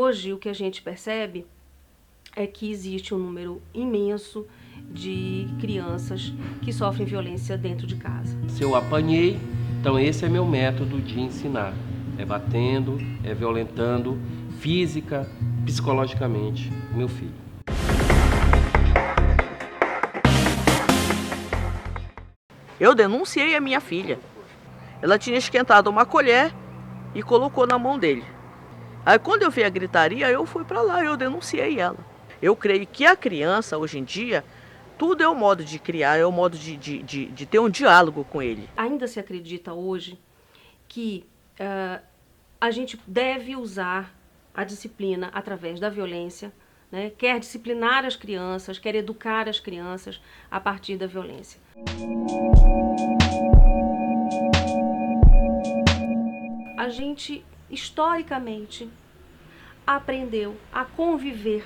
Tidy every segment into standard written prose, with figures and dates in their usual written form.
hoje o que a gente percebe é que existe um número imenso de crianças que sofrem violência dentro de casa. Se eu apanhei, então esse é meu método de ensinar. É batendo, é violentando física, psicologicamente o meu filho. Eu denunciei a minha filha. Ela tinha esquentado uma colher e colocou na mão dele. Aí quando eu vi a gritaria, eu fui para lá, eu denunciei ela. Eu creio que a criança, hoje em dia, tudo é o modo de criar, é o modo de ter um diálogo com ele. Ainda se acredita hoje que a gente deve usar a disciplina através da violência, né? Quer disciplinar as crianças, quer educar as crianças a partir da violência. A gente, historicamente, aprendeu a conviver,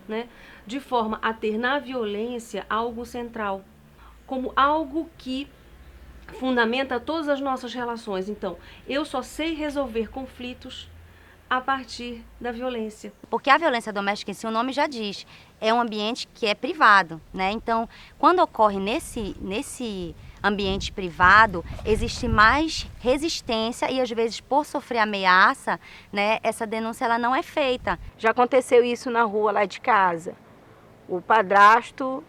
né, de forma a ter na violência algo central, como algo que fundamenta todas as nossas relações. Então, eu só sei resolver conflitos a partir da violência. Porque a violência doméstica, em si, o nome já diz, é um ambiente que é privado, né? Então, quando ocorre nesse ambiente privado, existe mais resistência e, às vezes, por sofrer ameaça, né, essa denúncia ela não é feita. Já aconteceu isso na rua lá de casa. O padrasto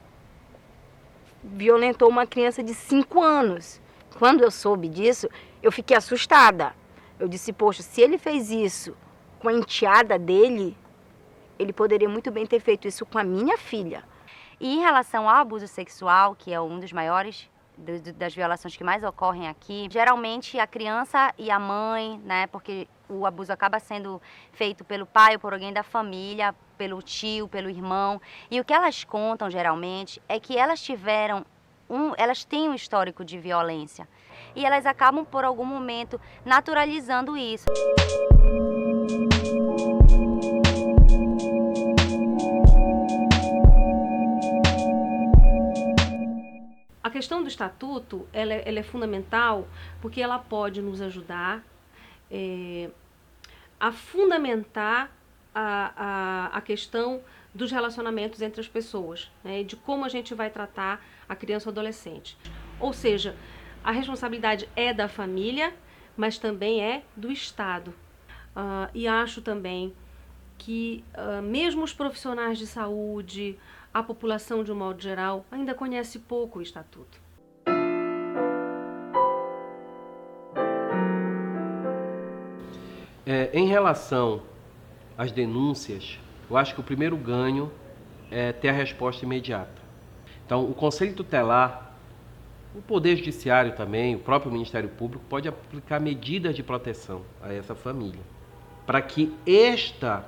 violentou uma criança de 5 anos. Quando eu soube disso, eu fiquei assustada. Eu disse, poxa, se ele fez isso com a enteada dele, ele poderia muito bem ter feito isso com a minha filha. E em relação ao abuso sexual, que é um dos maiores das violações que mais ocorrem aqui, geralmente a criança e a mãe, né, porque o abuso acaba sendo feito pelo pai ou por alguém da família, pelo tio, pelo irmão, e o que elas contam geralmente é que elas têm um histórico de violência e elas acabam por algum momento naturalizando isso. A questão do estatuto, ela é fundamental porque ela pode nos ajudar a fundamentar a questão dos relacionamentos entre as pessoas, né, de como a gente vai tratar a criança ou adolescente. Ou seja, a responsabilidade é da família, mas também é do Estado. E acho também que mesmo os profissionais de saúde, a população de um modo geral, ainda conhece pouco o Estatuto. Em relação às denúncias, eu acho que o primeiro ganho é ter a resposta imediata. Então, o Conselho Tutelar, o Poder Judiciário também, o próprio Ministério Público, pode aplicar medidas de proteção a essa família, para que esta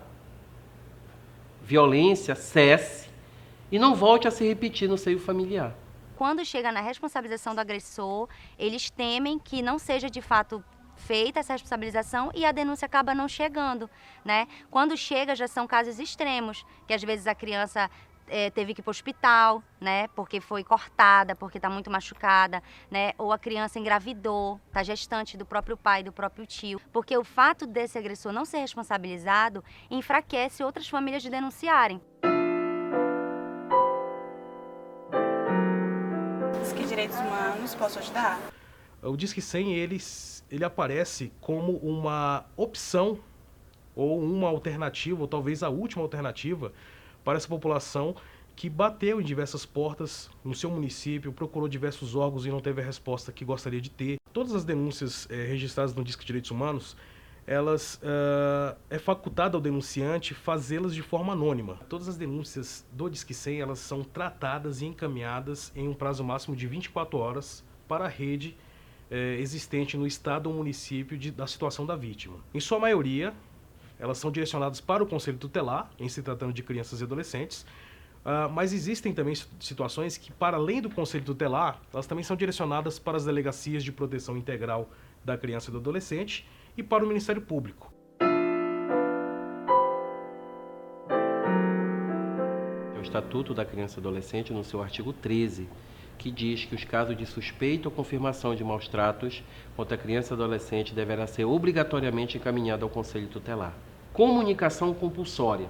violência cesse e não volte a se repetir no seio familiar. Quando chega na responsabilização do agressor, eles temem que não seja de fato feita essa responsabilização e a denúncia acaba não chegando, né? Quando chega já são casos extremos, que às vezes a criança teve que ir para o hospital, né? Porque foi cortada, porque está muito machucada, né? Ou a criança engravidou, está gestante do próprio pai, do próprio tio. Porque o fato desse agressor não ser responsabilizado enfraquece outras famílias de denunciarem. Disque Direitos Humanos, posso ajudar? O Disque 100, ele aparece como uma opção ou uma alternativa, ou talvez a última alternativa para essa população que bateu em diversas portas no seu município, procurou diversos órgãos e não teve a resposta que gostaria de ter. Todas as denúncias registradas no Disque Direitos Humanos, elas é facultado ao denunciante fazê-las de forma anônima. Todas as denúncias do Disque 100, elas são tratadas e encaminhadas em um prazo máximo de 24 horas para a rede existente no estado ou município da situação da vítima. Em sua maioria, elas são direcionadas para o Conselho Tutelar, em se tratando de crianças e adolescentes, mas existem também situações que, para além do Conselho Tutelar, elas também são direcionadas para as delegacias de proteção integral da criança e do adolescente e para o Ministério Público. O Estatuto da Criança e Adolescente, no seu artigo 13, que diz que os casos de suspeita ou confirmação de maus-tratos contra a criança e adolescente deverá ser obrigatoriamente encaminhado ao Conselho Tutelar. comunicação compulsória.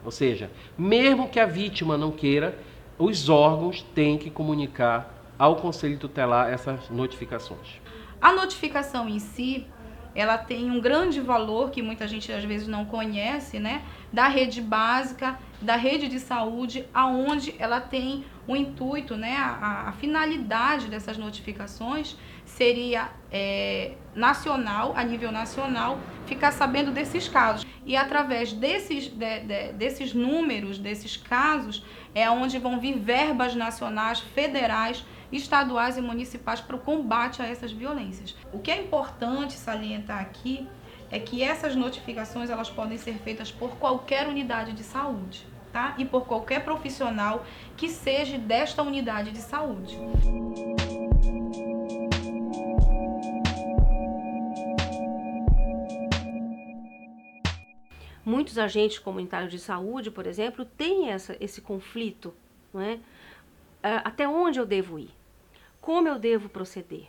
Ou seja, mesmo que a vítima não queira, os órgãos têm que comunicar ao Conselho Tutelar essas notificações. A notificação em si, ela tem um grande valor que muita gente às vezes não conhece, né? Da rede básica, da rede de saúde, aonde ela tem o intuito, né? A finalidade dessas notificações seria nacional, a nível nacional, ficar sabendo desses casos. E através desses números, desses casos, é onde vão vir verbas nacionais, federais, estaduais e municipais para o combate a essas violências. O que é importante salientar aqui é que essas notificações elas podem ser feitas por qualquer unidade de saúde, tá? E por qualquer profissional que seja desta unidade de saúde. Muitos agentes comunitários de saúde, por exemplo, têm esse conflito, não é? Até onde eu devo ir? Como eu devo proceder?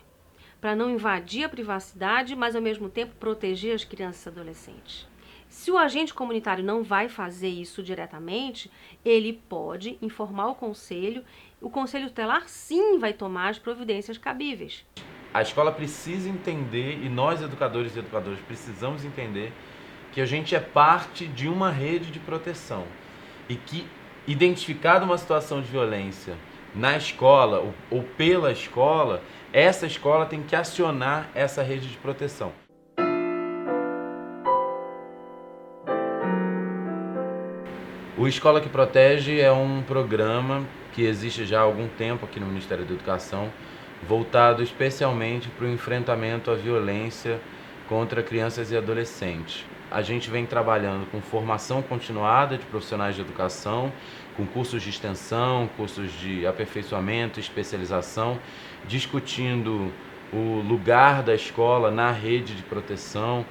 Para não invadir a privacidade, mas ao mesmo tempo proteger as crianças e adolescentes. Se o agente comunitário não vai fazer isso diretamente, ele pode informar o conselho tutelar sim vai tomar as providências cabíveis. A escola precisa entender, e nós educadores e educadoras precisamos entender, que a gente é parte de uma rede de proteção e que, identificada uma situação de violência na escola ou pela escola, essa escola tem que acionar essa rede de proteção. O Escola que Protege é um programa que existe já há algum tempo aqui no Ministério da Educação, voltado especialmente para o enfrentamento à violência contra crianças e adolescentes. A gente vem trabalhando com formação continuada de profissionais de educação, com cursos de extensão, cursos de aperfeiçoamento, especialização, discutindo o lugar da escola na rede de proteção.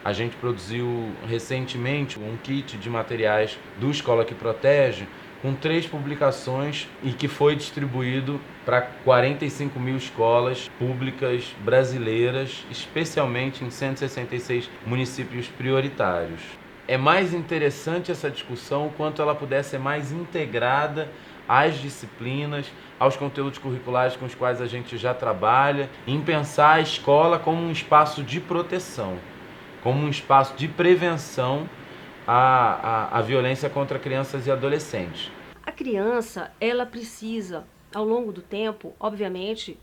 A gente produziu recentemente um kit de materiais do Escola que Protege, com 3 publicações e que foi distribuído para 45 mil escolas públicas brasileiras, especialmente em 166 municípios prioritários. É mais interessante essa discussão quanto ela puder ser mais integrada às disciplinas, aos conteúdos curriculares com os quais a gente já trabalha, em pensar a escola como um espaço de proteção, como um espaço de prevenção à violência contra crianças e adolescentes. A criança, ela precisa, ao longo do tempo, obviamente,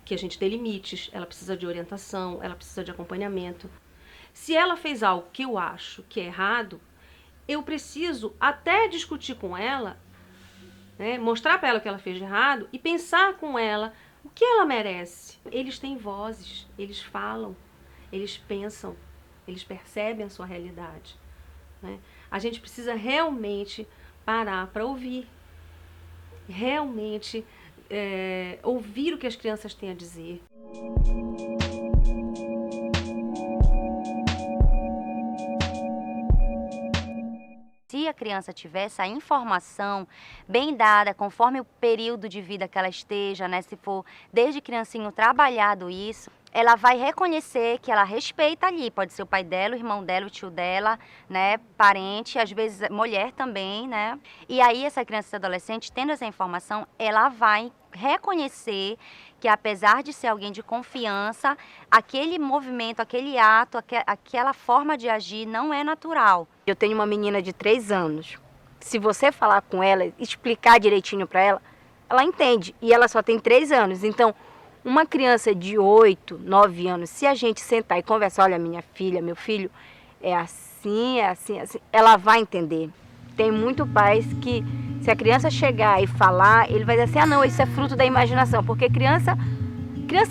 que a gente dê limites, ela precisa de orientação, ela precisa de acompanhamento. Se ela fez algo que eu acho que é errado, eu preciso até discutir com ela, né, mostrar para ela o que ela fez de errado e pensar com ela o que ela merece. Eles têm vozes, eles falam, eles pensam, eles percebem a sua realidade, né? A gente precisa realmente parar para ouvir, realmente ouvir o que as crianças têm a dizer. Se a criança tiver essa informação bem dada, conforme o período de vida que ela esteja, né, se for desde criancinho trabalhado isso, ela vai reconhecer que ela respeita ali, pode ser o pai dela, o irmão dela, o tio dela, né, parente, às vezes mulher também, né? E aí essa criança e adolescente, tendo essa informação, ela vai reconhecer que apesar de ser alguém de confiança, aquele movimento, aquele ato, aquela forma de agir não é natural. Eu tenho uma menina de 3 anos. Se você falar com ela, explicar direitinho para ela, ela entende. E ela só tem 3 anos. Então, uma criança de 8, 9 anos, se a gente sentar e conversar, olha, minha filha, meu filho, é assim, ela vai entender. Tem muito pais que, se a criança chegar e falar, ele vai dizer assim, ah não, isso é fruto da imaginação, porque criança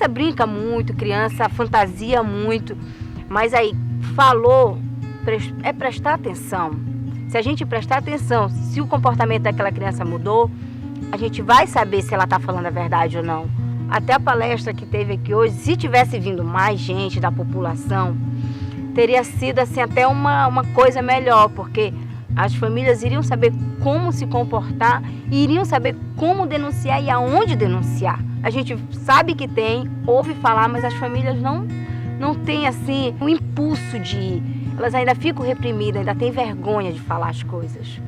brinca muito, criança fantasia muito, mas aí falou, é prestar atenção. Se a gente prestar atenção, se o comportamento daquela criança mudou, a gente vai saber se ela está falando a verdade ou não. Até a palestra que teve aqui hoje, se tivesse vindo mais gente da população, teria sido assim até uma coisa melhor, porque as famílias iriam saber como se comportar e iriam saber como denunciar e aonde denunciar. A gente sabe que tem, ouve falar, mas as famílias não têm assim um impulso de ir. elas ainda ficam reprimidas, ainda têm vergonha de falar as coisas.